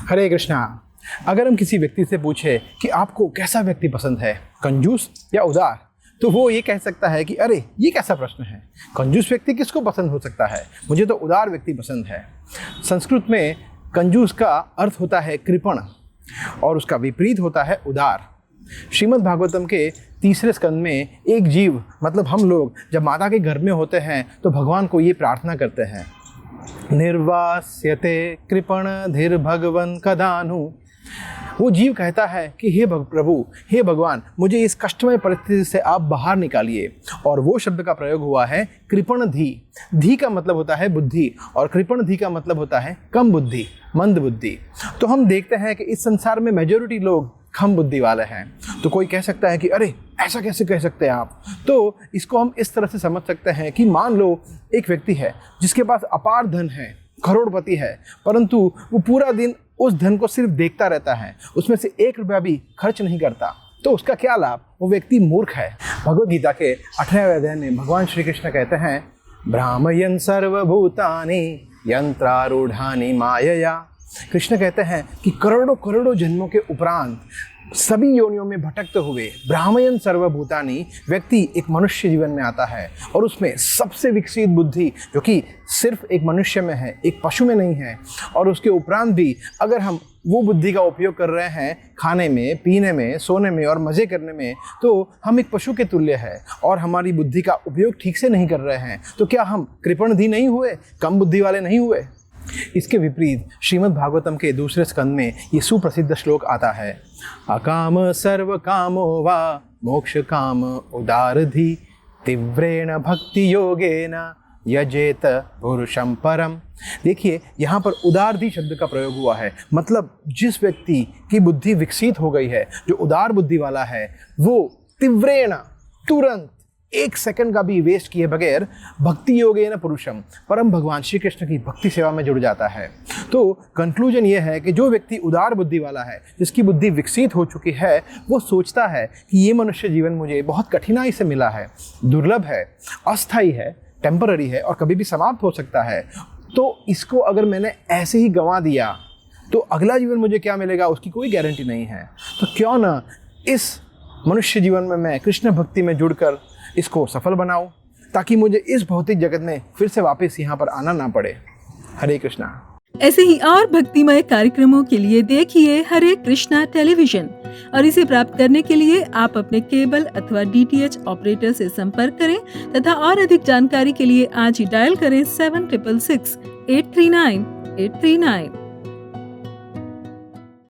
हरे कृष्णा। अगर हम किसी व्यक्ति से पूछे कि आपको कैसा व्यक्ति पसंद है, कंजूस या उदार, तो वो ये कह सकता है कि अरे ये कैसा प्रश्न है, कंजूस व्यक्ति किसको पसंद हो सकता है, मुझे तो उदार व्यक्ति पसंद है। संस्कृत में कंजूस का अर्थ होता है कृपण और उसका विपरीत होता है उदार। श्रीमद् भागवतम के 3 स्कंद में एक जीव मतलब हम लोग जब माता के घर में होते हैं तो भगवान को ये प्रार्थना करते हैं, निर्वास्यते कृपण धीर भगवन कदानु। वो जीव कहता है कि हे प्रभु, हे भगवान, मुझे इस कष्टमय परिस्थिति से आप बाहर निकालिए। और वो शब्द का प्रयोग हुआ है कृपण धी। धी का मतलब होता है बुद्धि और कृपण धी का मतलब होता है कम बुद्धि, मंद बुद्धि। तो हम देखते हैं कि इस संसार में मेजॉरिटी लोग कम बुद्धि वाले हैं। तो कोई कह सकता है कि अरे ऐसा कैसे कह सकते हैं आप। तो इसको हम इस तरह से समझ सकते हैं कि मान लो एक व्यक्ति है जिसके पास अपार धन है, करोड़पति है, परंतु वो पूरा दिन उस धन को सिर्फ देखता रहता है, उसमें से 1 रुपया भी खर्च नहीं करता। तो उसका क्या लाभ? वो व्यक्ति मूर्ख है। भगवद गीता के 18वें अध्याय में भगवान श्री कृष्ण कहते हैं, भ्रामयन् सर्वभूतानि यंत्रारूढ़ानि मायया। कृष्ण कहते हैं कि करोड़ों करोड़ों जन्मों के उपरांत सभी योनियों में भटकते हुए भ्रामयन् सर्वभूतानि व्यक्ति एक मनुष्य जीवन में आता है और उसमें सबसे विकसित बुद्धि जो कि सिर्फ एक मनुष्य में है, एक पशु में नहीं है। और उसके उपरांत भी अगर हम वो बुद्धि का उपयोग कर रहे हैं खाने में, पीने में, सोने में और मज़े करने में, तो हम एक पशु के तुल्य है और हमारी बुद्धि का उपयोग ठीक से नहीं कर रहे हैं। तो क्या हम कृपणधी नहीं हुए, कम बुद्धि वाले नहीं हुए? इसके विपरीत श्रीमद् भागवतम के 2 स्कंद में ये सुप्रसिद्ध श्लोक आता है, अकाम सर्व कामो वा मोक्ष काम उदारधि तीव्रेण भक्ति योगेन यजेत पुरुषं परम। देखिए यहाँ पर उदारधि शब्द का प्रयोग हुआ है, मतलब जिस व्यक्ति की बुद्धि विकसित हो गई है, जो उदार बुद्धि वाला है, वो तीव्रेण तुरंत 1 सेकंड का भी वेस्ट किए बगैर भक्ति योगेन पुरुषम, परम भगवान श्री कृष्ण की भक्ति सेवा में जुड़ जाता है। तो कंक्लूजन ये है कि जो व्यक्ति उदार बुद्धि वाला है, जिसकी बुद्धि विकसित हो चुकी है, वो सोचता है कि ये मनुष्य जीवन मुझे बहुत कठिनाई से मिला है, दुर्लभ है, अस्थायी है, टेम्पररी है और कभी भी समाप्त हो सकता है। तो इसको अगर मैंने ऐसे ही गंवा दिया तो अगला जीवन मुझे क्या मिलेगा उसकी कोई गारंटी नहीं है। तो क्यों ना इस मनुष्य जीवन में मैं कृष्ण भक्ति में जुड़कर इसको सफल बनाऊं, ताकि मुझे इस भौतिक जगत में फिर से वापस यहाँ पर आना ना पड़े। हरे कृष्णा। ऐसे ही और भक्तिमय कार्यक्रमों के लिए देखिए हरे कृष्णा टेलीविजन और इसे प्राप्त करने के लिए आप अपने केबल अथवा DTH ऑपरेटर से संपर्क करें तथा और अधिक जानकारी के लिए आज ही डायल करें 7666 839 839।